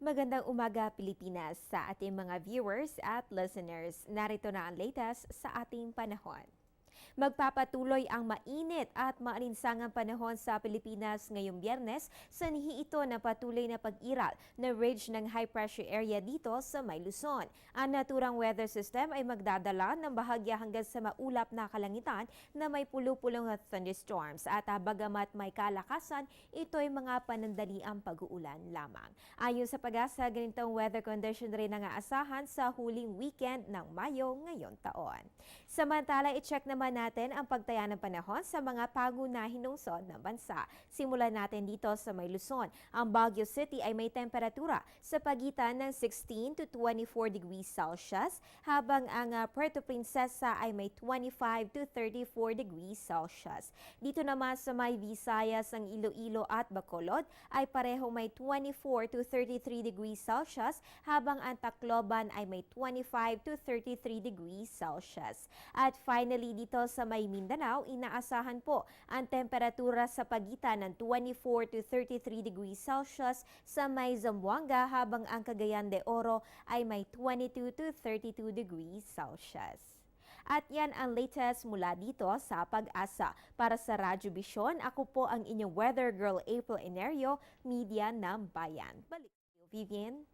Magandang umaga Pilipinas sa ating mga viewers at listeners. Narito na ang latest sa ating panahon. Magpapatuloy ang mainit at maalinsangang panahon sa Pilipinas ngayong Biyernes, sanhi ito na patuloy na pag-iral na ridge ng high pressure area dito sa May Luzon. Ang naturang weather system ay magdadala ng bahagya hanggang sa maulap na kalangitan na may pulupulong at thunderstorms at bagamat may kalakasan, ito ay mga panandaliang pag-uulan lamang. Ayon sa Pag-asa, ganitong weather condition rin ang aasahan sa huling weekend ng Mayo ngayong taon. Samantala, i-check naman natin ang pagtaya ng panahon sa mga pagunahing lungsod ng bansa. Simulan natin dito sa May Luzon. Ang Baguio City ay may temperatura sa pagitan ng 16 to 24 degrees Celsius, habang ang Puerto Princesa ay may 25 to 34 degrees Celsius. Dito naman sa may Visayas, ang Iloilo at Bacolod ay pareho may 24 to 33 degrees Celsius, habang ang Tacloban ay may 25 to 33 degrees Celsius. At finally, dito sa may Mindanao, inaasahan po ang temperatura sa pagitan ng 24 to 33 degrees Celsius sa may Zamboanga, habang ang Cagayan de Oro ay may 22 to 32 degrees Celsius. At yan ang latest mula dito sa Pag-asa. Para sa Radyo Vision, ako po ang inyong weather girl April Enerio, media ng Bayan. Balik, Vivian.